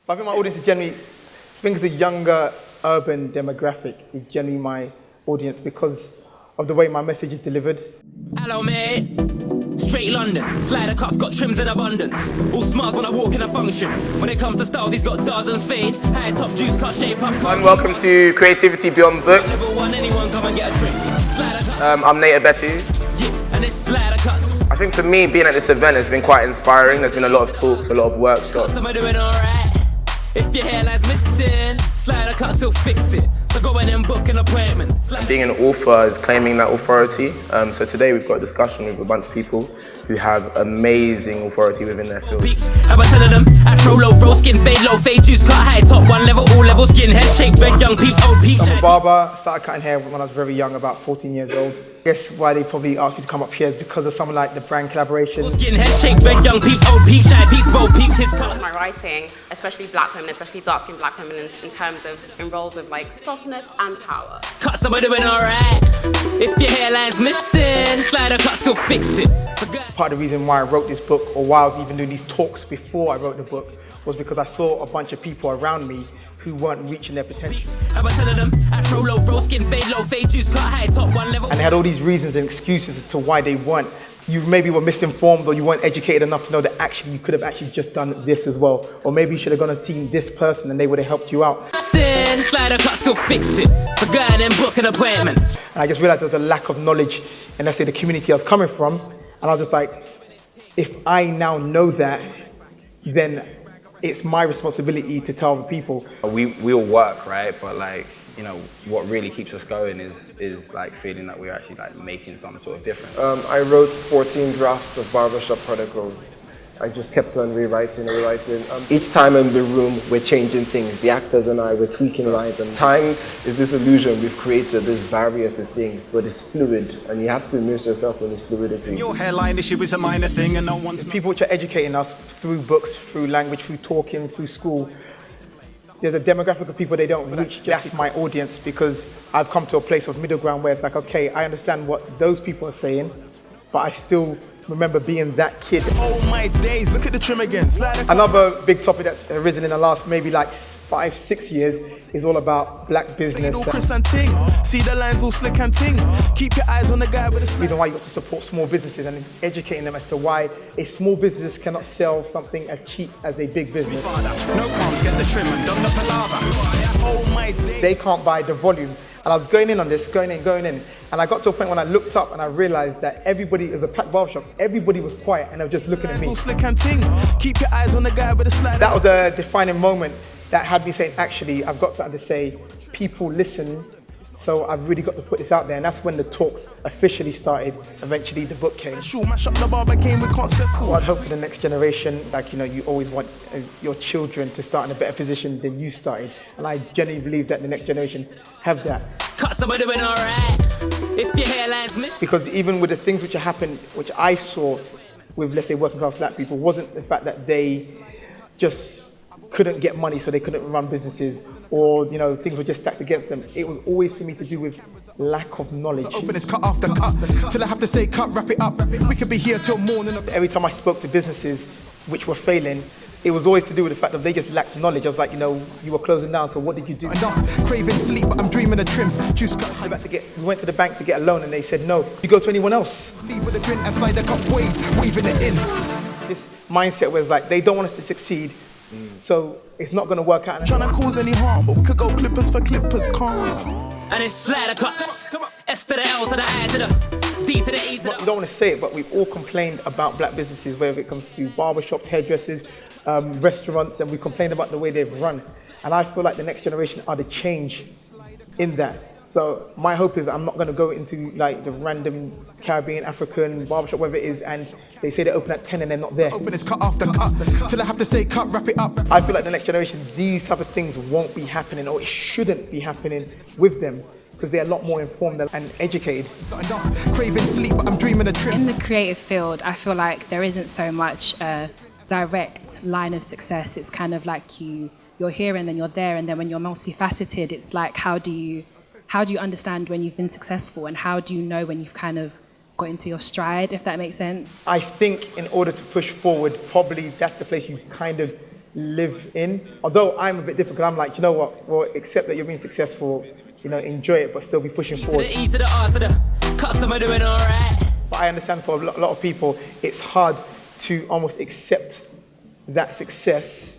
But I think my audience is generally, I think it's a younger urban demographic is generally my audience because of the way my message is delivered. Hello, mate. Straight London, Slidercuts got trims in abundance. All smiles when I walk in a function. When it comes to styles, he's got dozens fade. High top juice cut shape up. And welcome to Creativity Beyond Books. Anyone come and get a drink. I'm Nate Abetu. Yeah, and it's Slidercuts. I think for me, being at this event has been quite inspiring. There's been a lot of talks, a lot of workshops. Some are doing alright. If your hairline's missing, Slidercuts will fix it. So go in and book an appointment. Being an author is claiming that authority. So today we've got a discussion with a bunch of people who have amazing authority within their field. I was telling them, afro low, fro skin, fade low, fade juice, cut high, top one level, all level skin, head shape, red young peeps, old peeps. I'm a barber, started cutting hair when I was very young, about 14 years old. I guess why they probably asked me to come up here is because of something like the brand collaboration. Skin, head shape, red young peeps, old peeps, shy peeps, bold peeps, his cut. My writing, especially black women, especially dark-skinned black women in terms of enrolled with like softness and power. Cut some are doing alright. If your hairline's missing, Slidercuts will fix it. So part of the reason why I wrote this book, or why I was even doing these talks before I wrote the book, was because I saw a bunch of people around me who weren't reaching their potential. I was telling them, afro low, fro skin, fade low, fade juice, cut high, top one level. And they had all these reasons and excuses as to why they weren't. You maybe were misinformed, or you weren't educated enough to know that actually you could have actually just done this as well. Or maybe you should have gone and seen this person and they would have helped you out. Slidercuts will fix it. So go ahead and book an appointment. And I just realized there was a lack of knowledge in, let's say, the community I was coming from. And I was just like, if I now know that, then it's my responsibility to tell the people. We all work, right? But like, you know, what really keeps us going is like feeling that we're actually like making some sort of difference. I wrote 14 drafts of Barbershop Protocols. I just kept on rewriting. Each time in the room, we're changing things. The actors and I, we're tweaking lines. And time is this illusion we've created, this barrier to things, but it's fluid, and you have to immerse yourself in this fluidity. Your hairline issue is a minor thing, and no one's... People which are educating us through books, through language, through talking, through school, there's a demographic of people they don't reach. That's my audience, because I've come to a place of middle ground where it's like, okay, I understand what those people are saying, but I still remember being that kid. Oh my days, look at the trim again. Another big topic that's arisen in the last maybe like 5-6 years is all about black business. See the lines all slick and ting. Keep your eyes on the guy with the reason why you got to support small businesses and educating them as to why a small business cannot sell something as cheap as a big business. No problems, get the trim and done the palaver. Oh my days. They can't buy the volume. And I was going in on this, going in. And I got to a point when I looked up and I realized that everybody, it was a packed barbershop, everybody was quiet and they were just looking at me. Slick and ting. Keep your eyes on the guy with the slider. That was a defining moment that had me saying, actually, I've got something to say. People listen, so I've really got to put this out there. And that's when the talks officially started. Eventually, the book came. Mash up the barber game, we can't settle. What I'd hope for the next generation, like, you know, you always want your children to start in a better position than you started. And I genuinely believe that the next generation have that. Cut some of doing alright. If your hairline's missing. Because even with the things which happened, which I saw with, let's say, working class black people, wasn't the fact that they just couldn't get money, so they couldn't run businesses, or, you know, things were just stacked against them. It was always for me to do with lack of knowledge. Open is cut after cut, till I have to say cut, wrap it up. We could be here till morning. Every time I spoke to businesses which were failing, it was always to do with the fact that they just lacked knowledge. I was like, you know, you were closing down, so what did you do? Craving sleep, but I'm dreaming of trims. Juice cut. We went to the bank to get a loan and they said, no, you go to anyone else. Leave with a grin and slide the cup weaving it in. This mindset was like, they don't want us to succeed, so it's not going to work out. Trying to cause any harm, but we could go clippers for clippers, calm. And it's Slidercuts. S to the L to the I to the D to the E to the... We don't want to say it, but we've all complained about black businesses, whether it comes to barbershops, hairdressers, restaurants, and we complain about the way they've run. And I feel like the next generation are the change in that. So my hope is that I'm not going to go into like the random Caribbean, African barbershop, whatever it is, and they say they open at 10 and they're not there. Open is cut after cut, till I have to say cut, wrap it up. I feel like the next generation, these type of things won't be happening, or it shouldn't be happening with them, because they're a lot more informed and educated. Craving sleep, but I'm dreaming of trims. In the creative field, I feel like there isn't so much direct line of success. It's kind of like you're here and then you're there, and then when you're multifaceted, it's like how do you understand when you've been successful, and how do you know when you've kind of got into your stride, if that makes sense? I think in order to push forward, probably that's the place you kind of live in. Although I'm a bit different, 'cause I'm like, you know what? Well, accept that you're being successful, enjoy it, but still be pushing forward. E to the R to the cuts, am I doing alright? But I understand for a lot of people, it's hard to almost accept that success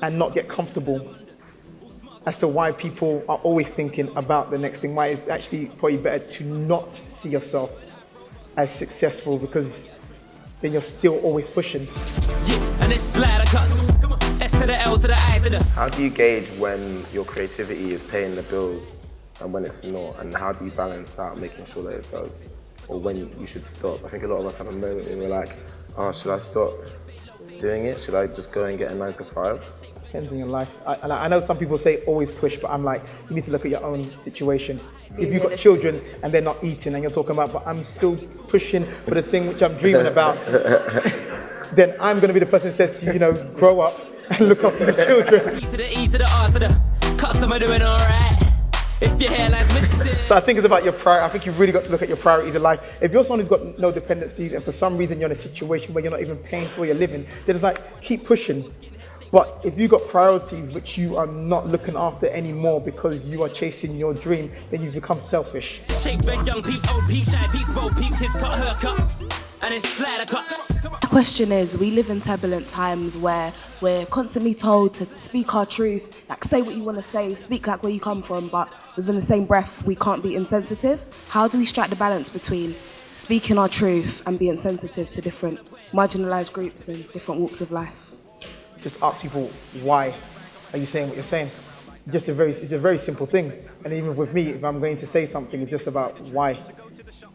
and not get comfortable as to why people are always thinking about the next thing. Why it's actually probably better to not see yourself as successful, because then you're still always pushing. Yeah, and it's Slidercuts. S to the L to the I to the. How do you gauge when your creativity is paying the bills and when it's not? And how do you balance out making sure that it does? Or when you should stop? I think a lot of us have a moment where we're like, oh, should I stop doing it? Should I just go and get a 9 to 5? Depends on your life. I know some people say always push, but I'm like, you need to look at your own situation. If you've got children and they're not eating and you're talking about, but I'm still pushing for the thing which I'm dreaming about, then I'm going to be the person that says to you, grow up and look after the children. E to the R to the cuts, am I doing alright? If your hairline's missing. So I think it's about your priority. I think you've really got to look at your priorities in life. If you're someone who's got no dependencies and for some reason you're in a situation where you're not even paying for your living, then it's like, keep pushing. But if you've got priorities which you are not looking after anymore because you are chasing your dream, then you've become selfish. Shake red, young peeps, old peeps, shy peeps, bold peeps, his cut, her cut, and it's Slidercuts. The question is, we live in turbulent times where we're constantly told to speak our truth, like say what you want to say, speak like where you come from, but within the same breath, we can't be insensitive. How do we strike the balance between speaking our truth and being sensitive to different marginalized groups and different walks of life? Just ask people, why are you saying what you're saying? It's a very simple thing. And even with me, if I'm going to say something, it's just about why.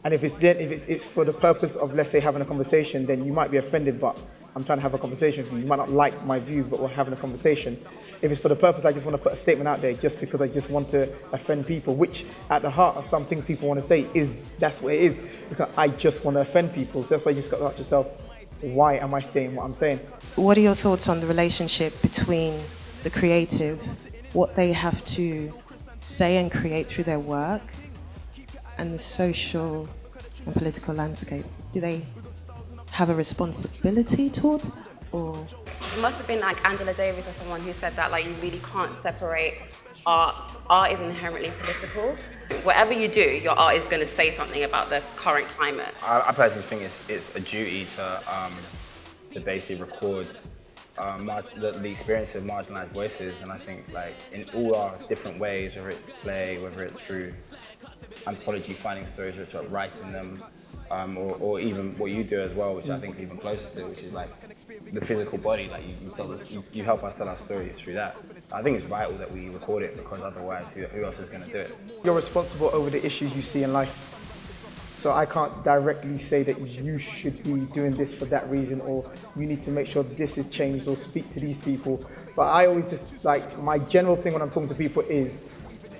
And if it's for the purpose of, let's say, having a conversation, then you might be offended, but I'm trying to have a conversation with you. You might not like my views, but we're having a conversation. If it's for the purpose, I just want to put a statement out there just because I just want to offend people, which at the heart of some things people want to say that's what it is. Because I just want to offend people. That's why you just got to ask yourself, why am I saying what I'm saying? What are your thoughts on the relationship between the creative, what they have to say and create through their work, and the social and political landscape? Do they have a responsibility towards that? Or It must have been like Angela Davis or someone who said that you really can't separate art. Art is inherently political. Whatever you do, your art is going to say something about the current climate. I personally think it's a duty to basically record the experience of marginalized voices, and I think in all our different ways, whether it's play, whether it's through anthology finding stories, which are writing them, or even what you do as well, which I think is even closer to, which is the physical body. You tell us, you help us tell our stories through that. I think it's vital that we record it, because otherwise, who else is going to do it? You're responsible over the issues you see in life. So I can't directly say that you should be doing this for that reason, or you need to make sure this is changed, or speak to these people. But I always just my general thing when I'm talking to people is,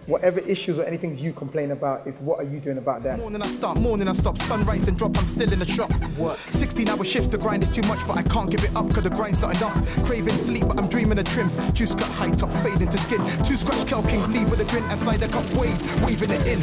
whatever issues or anything you complain about, is what are you doing about that? Morning I stop, sunrise and drop, I'm still in the shop. 16-hour shifts, the grind is too much, but I can't give it up, cause the grind's not enough. Craving sleep, but I'm dreaming of trims. Juice cut high top, fade into skin. Two scratch Kel King, leave with a grin, and Slidercut wave, waving it in.